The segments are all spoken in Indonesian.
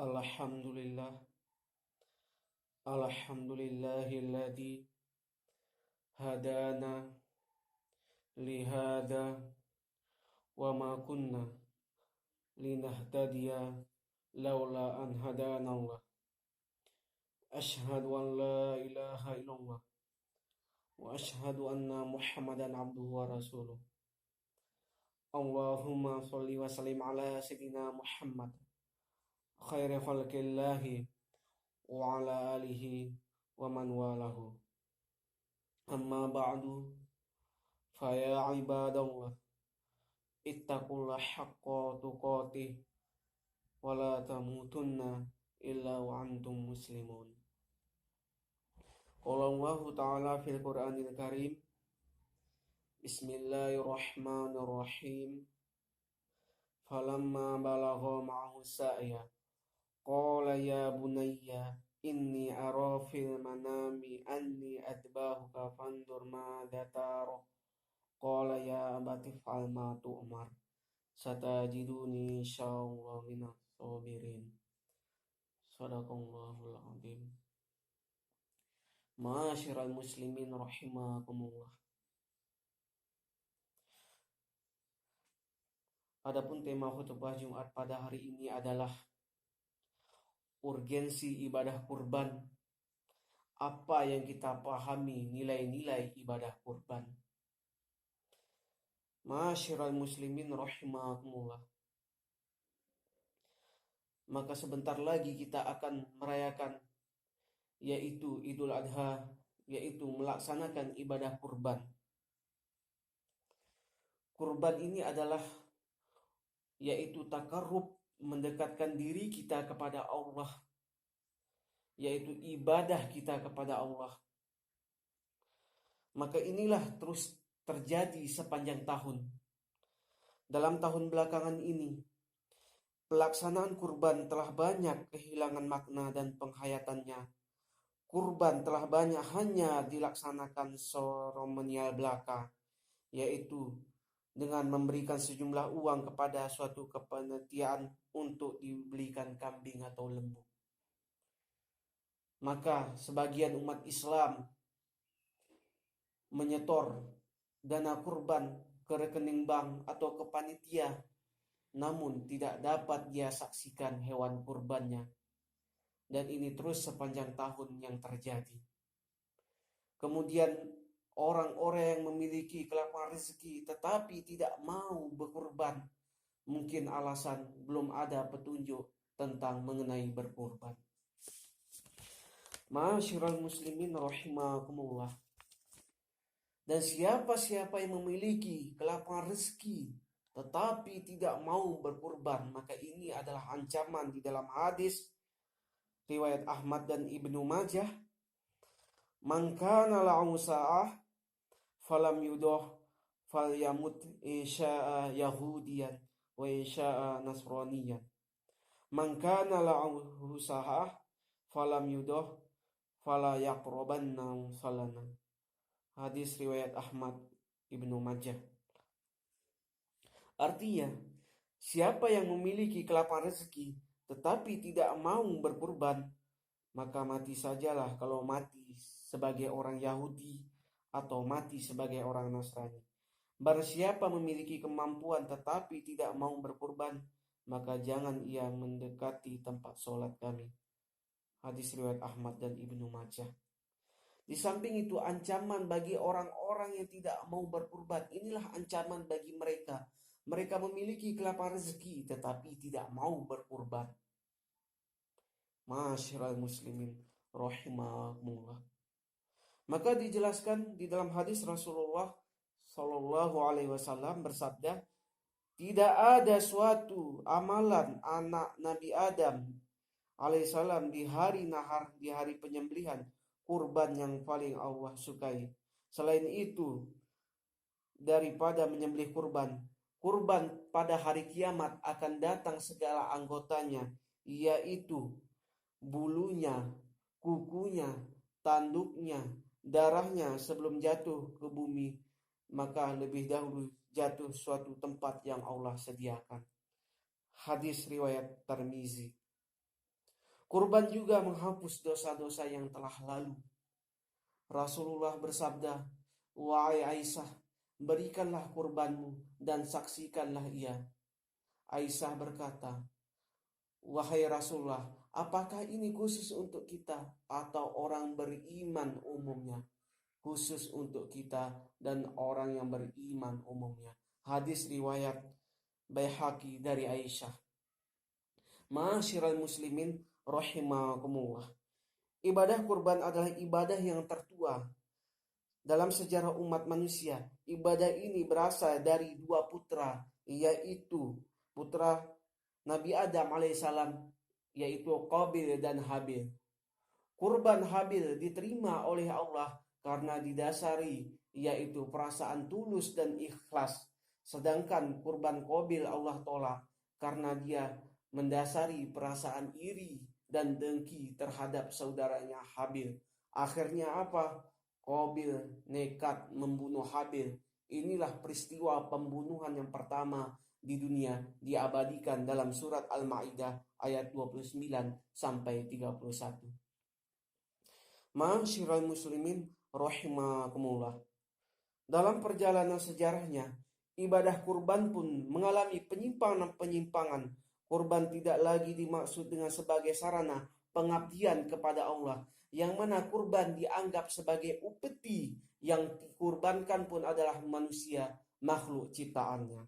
Alhamdulillah, alhamdulillahilladzi hadana lihada wa ma kunna linahtadiya laula an hadana Allah. Ashhadu an la ilaha illallah wa ashhadu anna Muhammadan abduhu wa rasuluh. Allahumma sholli wa sallim ala sayyidina Muhammad khairi khalqillahi wa ala alihi wa man walahu. Amma ba'du, fa ya ibadallah, ittaqullah haqqa tuqatih wa la tamutunna illa wa antum muslimun. Qala Allah ta'ala fil Qur'anil Karim, Bismillahirrahmanirrahim. Falamma balagha ma'ahu sa'ya qala ya bunayya inni ara fil manami anni adbahuka fandur madza tara. Qala ya abati fa'al ma tu'mar satajiduni insyaallah minas sabirin. Shadaqallahul azim. Ma'asyiral muslimin rahimakumullah. Adapun tema khutbah Jumat pada hari ini adalah urgensi ibadah kurban. Apa yang kita pahami nilai-nilai ibadah kurban? Ma'asyiral muslimin rahimakumullah. Maka sebentar lagi kita akan merayakan yaitu Idul Adha, yaitu melaksanakan ibadah kurban. Kurban ini adalah yaitu takarrub, mendekatkan diri kita kepada Allah, yaitu ibadah kita kepada Allah. Maka inilah terus terjadi sepanjang tahun. Dalam tahun belakangan ini, pelaksanaan kurban telah banyak kehilangan makna dan penghayatannya. Kurban telah banyak hanya dilaksanakan seremonial belaka, yaitu dengan memberikan sejumlah uang kepada suatu kepanitiaan untuk dibelikan kambing atau lembu. Maka sebagian umat Islam menyetor dana kurban ke rekening bank atau ke panitia, namun tidak dapat dia saksikan hewan kurbannya. Dan ini terus sepanjang tahun yang terjadi. Kemudian orang-orang yang memiliki kelapangan rezeki tetapi tidak mau berkurban, mungkin alasan belum ada petunjuk tentang mengenai berkurban. Ma'asyiral muslimin rahimakumullah. Dan siapa-siapa yang memiliki kelapangan rezeki tetapi tidak mau berkurban, maka ini adalah ancaman di dalam hadis riwayat Ahmad dan Ibnu Majah. Man kana lahu sa'ah falam yudoh falyamut insya'a yahudiyan wa insya'a nasraniyan. Man kana lahu sa'ah falam yudoh fala yaqrabanna salana. Hadis riwayat Ahmad Ibnu Majah. Artinya, siapa yang memiliki kelapangan rezeki tetapi tidak mau berkurban, maka mati sajalah kalau mati sebagai orang Yahudi atau mati sebagai orang Nasrani. Barang siapa memiliki kemampuan tetapi tidak mau berkurban, maka jangan ia mendekati tempat sholat kami. Hadis riwayat Ahmad dan Ibnu Majah. Di samping itu ancaman bagi orang-orang yang tidak mau berkurban. Inilah ancaman bagi mereka. Mereka memiliki kelapangan rezeki tetapi tidak mau berkurban. Ma'asyiral muslimin rahimakumullah. Maka dijelaskan di dalam hadis Rasulullah Shallallahu Alaihi Wasallam bersabda, tidak ada suatu amalan anak Nabi Adam alaihissalam di hari nahar, di hari penyembelihan, kurban yang paling Allah sukai. Selain itu, daripada menyembelih kurban pada hari kiamat akan datang segala anggotanya, yaitu bulunya, kukunya, tanduknya, darahnya sebelum jatuh ke bumi, maka lebih dahulu jatuh suatu tempat yang Allah sediakan. Hadis riwayat Tirmizi. Kurban juga menghapus dosa-dosa yang telah lalu. Rasulullah bersabda, "Wahai Aisyah, berikanlah kurbanmu dan saksikanlah ia." Aisyah berkata, "Wahai Rasulullah, apakah ini khusus untuk kita atau orang beriman umumnya?" Khusus untuk kita dan orang yang beriman umumnya. Hadis riwayat Baihaqi dari Aisyah. Ma'asyiral muslimin rahimakumullah. Ibadah kurban adalah ibadah yang tertua dalam sejarah umat manusia. Ibadah ini berasal dari dua putra, yaitu putra Nabi Adam alaihissalam, yaitu Qabil dan Habil. Kurban Habil diterima oleh Allah karena didasari yaitu perasaan tulus dan ikhlas. Sedangkan kurban Qabil Allah tolak karena dia mendasari perasaan iri dan dengki terhadap saudaranya Habil. Akhirnya apa? Qabil nekat membunuh Habil. Inilah peristiwa pembunuhan yang pertama di dunia, diabadikan dalam surat Al-Maidah ayat 29 sampai 31. Ma'asyiral muslimin rahimakumullah. Dalam perjalanan sejarahnya, ibadah kurban pun mengalami penyimpangan-penyimpangan. Kurban tidak lagi dimaksud dengan sebagai sarana pengabdian kepada Allah, yang mana kurban dianggap sebagai upeti, yang dikurbankan pun adalah manusia, makhluk ciptaannya.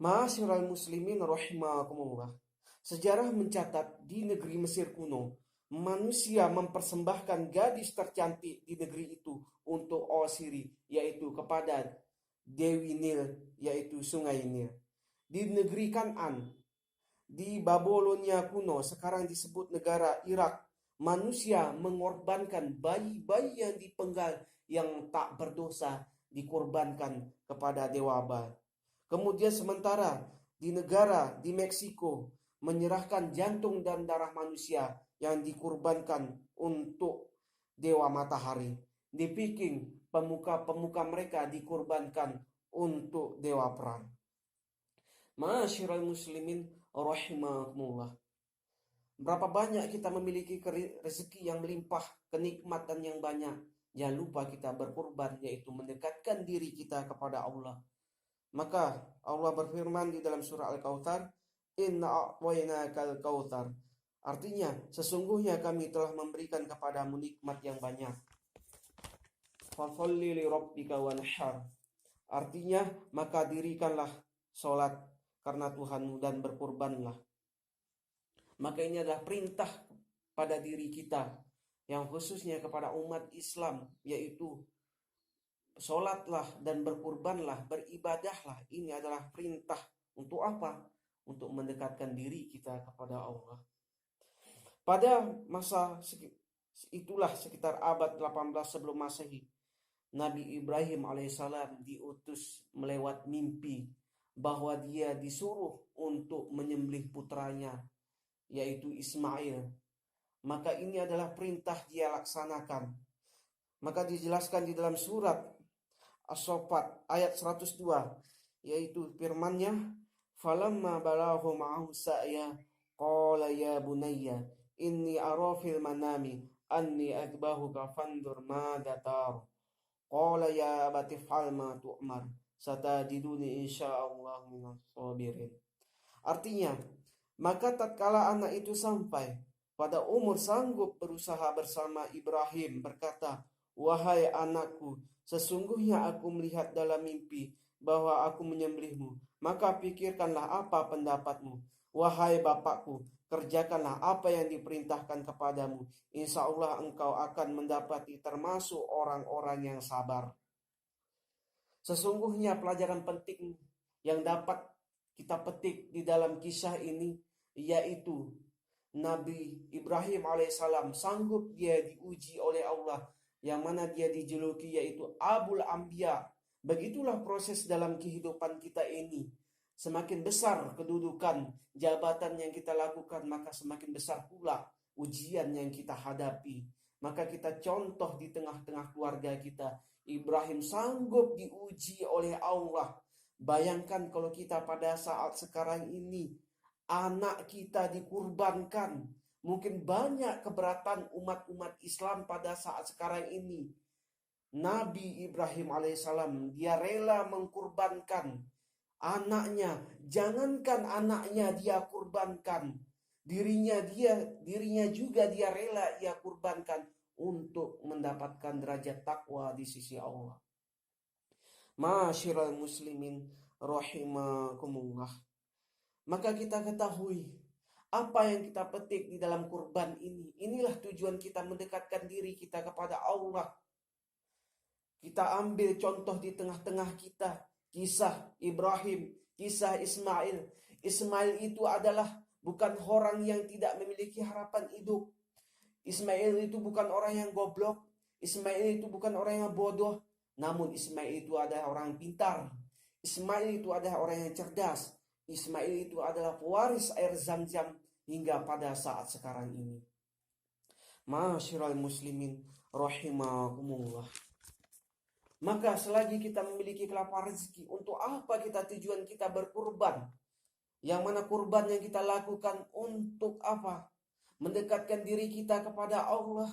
Ma'asyiral muslimin rahimakumullah. Sejarah mencatat di negeri Mesir kuno, manusia mempersembahkan gadis tercantik di negeri itu untuk Osiri, yaitu kepada Dewi Nil, yaitu Sungai Nil. Di negeri Kan'an, di Babilonia kuno, sekarang disebut negara Irak, manusia mengorbankan bayi-bayi yang dipenggal yang tak berdosa, dikorbankan kepada Dewa Baal. Kemudian sementara di negara di Meksiko, menyerahkan jantung dan darah manusia yang dikurbankan untuk Dewa Matahari. Di Peking, pemuka-pemuka mereka dikurbankan untuk Dewa Perang. Ma'asyiral muslimin rahimakumullah. Berapa banyak kita memiliki rezeki yang melimpah, kenikmatan yang banyak. Jangan lupa kita berkurban, yaitu mendekatkan diri kita kepada Allah. Maka Allah berfirman di dalam surah Al-Kautsar, "Inna a'tainakal kautsar." Artinya, sesungguhnya kami telah memberikan kepadamu nikmat yang banyak. Fasholli li rabbika wanhar. Artinya, maka dirikanlah sholat karena Tuhanmu dan berkurbanlah. Maka ini adalah perintah pada diri kita, yang khususnya kepada umat Islam, yaitu sholatlah dan berkurbanlah, beribadahlah. Ini adalah perintah. Untuk apa? Untuk mendekatkan diri kita kepada Allah. Pada masa itulah, sekitar abad 18 sebelum Masehi, Nabi Ibrahim alaihissalam diutus melewat mimpi bahwa dia disuruh untuk menyembelih putranya, yaitu Ismail. Maka ini adalah perintah dia laksanakan. Maka dijelaskan di dalam surat As-Saffat ayat 102, yaitu firman-Nya, "Falamma balagha ma'ahu sa'ya qala ya bunayya inni ara fil manami anni adbahuka fandur madza tar." Qala ya abati fa'al ma tu'mar satajiduni insyaallah minas sabirin. Artinya, maka tatkala anak itu sampai pada umur sanggup berusaha bersama Ibrahim, berkata, "Wahai anakku, sesungguhnya aku melihat dalam mimpi bahwa aku menyembelihmu. Maka pikirkanlah apa pendapatmu. Wahai bapakku, kerjakanlah apa yang diperintahkan kepadamu. Insya Allah engkau akan mendapati termasuk orang-orang yang sabar." Sesungguhnya pelajaran penting yang dapat kita petik di dalam kisah ini, yaitu Nabi Ibrahim alaihissalam sanggup dia diuji oleh Allah, yang mana dia dijuluki yaitu Abul Anbiya. Begitulah proses dalam kehidupan kita ini. Semakin besar kedudukan, jabatan yang kita lakukan, maka semakin besar pula ujian yang kita hadapi. Maka kita contoh di tengah-tengah keluarga kita. Ibrahim sanggup diuji oleh Allah. Bayangkan kalau kita pada saat sekarang ini, anak kita dikurbankan, Mungkin banyak keberatan umat-umat Islam pada saat sekarang ini. Nabi Ibrahim alaihissalam, dia rela mengkurbankan anaknya. Jangankan anaknya dia kurbankan, dirinya juga dia rela ia kurbankan untuk mendapatkan derajat takwa di sisi Allah. Masyiral muslimin rahimakumullah. Maka kita ketahui apa yang kita petik di dalam kurban ini. Inilah tujuan kita mendekatkan diri kita kepada Allah. Kita ambil contoh di tengah-tengah kita, kisah Ibrahim, kisah Ismail. Ismail itu adalah bukan orang yang tidak memiliki harapan hidup. Ismail itu bukan orang yang goblok. Ismail itu bukan orang yang bodoh. Namun Ismail itu adalah orang pintar. Ismail itu adalah orang yang cerdas. Ismail itu adalah pewaris air Zam-Zam hingga pada saat sekarang ini. Masyiral muslimin rahimakumullah. Maka selagi kita memiliki kelaparan rezeki, untuk apa kita tujuan kita berkurban? Yang mana kurban yang kita lakukan untuk apa? Mendekatkan diri kita kepada Allah,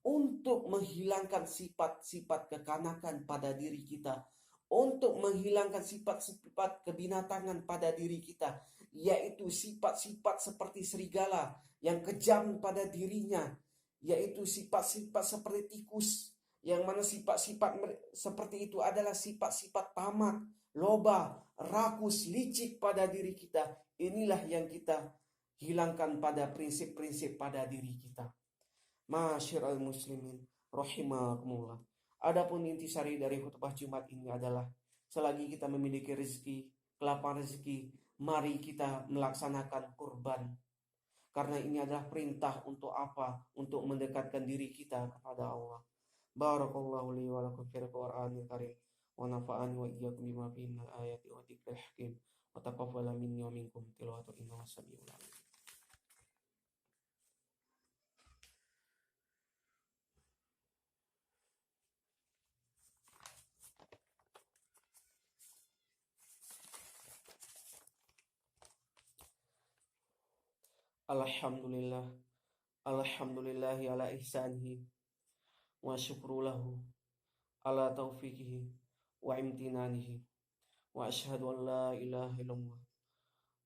untuk menghilangkan sifat-sifat kekanakan pada diri kita, untuk menghilangkan sifat-sifat kebinatangan pada diri kita, yaitu sifat-sifat seperti serigala yang kejam pada dirinya, yaitu sifat-sifat seperti tikus, yang mana sifat-sifat seperti itu adalah sifat-sifat tamak, loba, rakus, licik pada diri kita. Inilah yang kita hilangkan pada prinsip-prinsip pada diri kita. Masyiral muslimin rahimakumullah. Adapun intisari dari khutbah Jumat ini adalah, selagi kita memiliki rezeki, kelaparan rezeki, mari kita melaksanakan kurban. Karena ini adalah perintah untuk apa? Untuk mendekatkan diri kita kepada Allah. Barakallahu li wa lakum fil Qur'anil karim wa nafa'ani wa iyyakum bima fihi minal ayati wa dzikril hakim wa taqabbala minni wa minkum tilawatu innahu samiul alim. Alhamdulillah, alhamdulillahi ala ihsanihi wa syukru lahu ala taufiqihi wa imtinanihi wa asyhadu an la ilaha illallah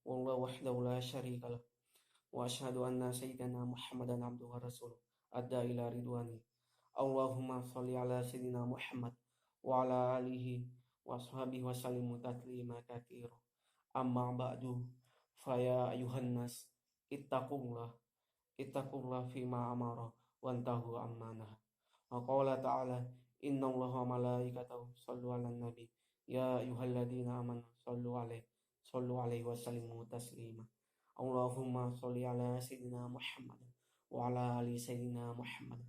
wallahu wahdahu la syarika lah wa asyhadu anna sayyidana Muhammadan abduhu wa rasuluh adda ila ridwani. Allahumma shalli ala sayyidina Muhammad wa ala alihi wa sahbihi wa sallimu taslima katsira. Amma ba'du, faya ayuhan nas ittaqullah fima amara wantahu ammanah. Wa qala ta'ala innallaha wa malaikatahu sallu 'alan nabi ya ayyuhalladzina amanu sallu 'alaihi wa sallimu taslima. Allahumma shalli 'ala sayyidina Muhammad wa 'ala ali sayyidina Muhammad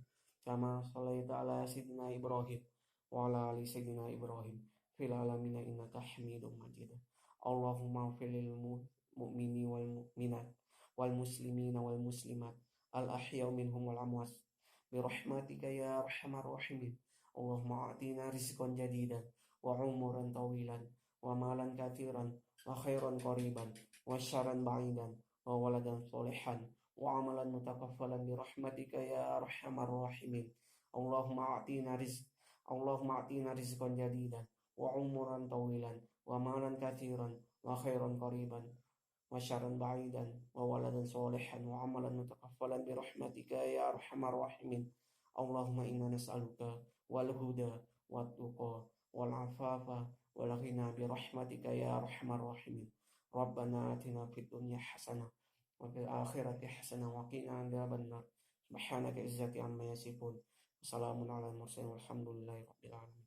kama shallaita 'ala sayyidina Ibrahim wa 'ala ali sayyidina Ibrahim fil alamin innaka Hamidum Majid. Allahumma fil mu'mini wal mu'minat wal muslimina wal muslimat al ahya minhum wal amwat bi rahmatika ya arhamar rahimin. Allahumma atina rizqan jadidan wa umuran tawilan wa malan katsiran wa khairan qariban wa syarran ba'idan wa waladan sholihan wa amalan mutakaffalan bi rahmatika ya arhamar rahimin. Allahumma atina rizqan jadidan wa umuran tawilan wa malan katsiran wa khairan qariban wa syarran ba'idan wa waladan sholihan wa amalan mutakaffalan bi rahmatika ya arhamar rahimin. Allahumma inna nas'aluka wal huda wat tuqa wal afafa wal ghina bi rahmatika ya arhamar rahimin. Rabbana atina fid dunya hasanah wa fil akhirati hasanah wa qina adzabannar. Subhanaka izzati amma yasifun. Wassalamun ala mursalin walhamdulillahi rabbil alamin.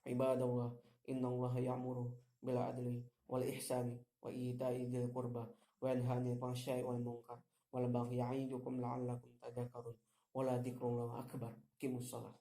Ibadallah, innallaha ya'muru bil adli wal ihsani wa ita'i dzil qurba wa yanha 'anil fahsya'i wal munkar wal baghi ya'idukum la'allakum tadhakkarun. Wala dzikrullahi akbar. Qimus shalah.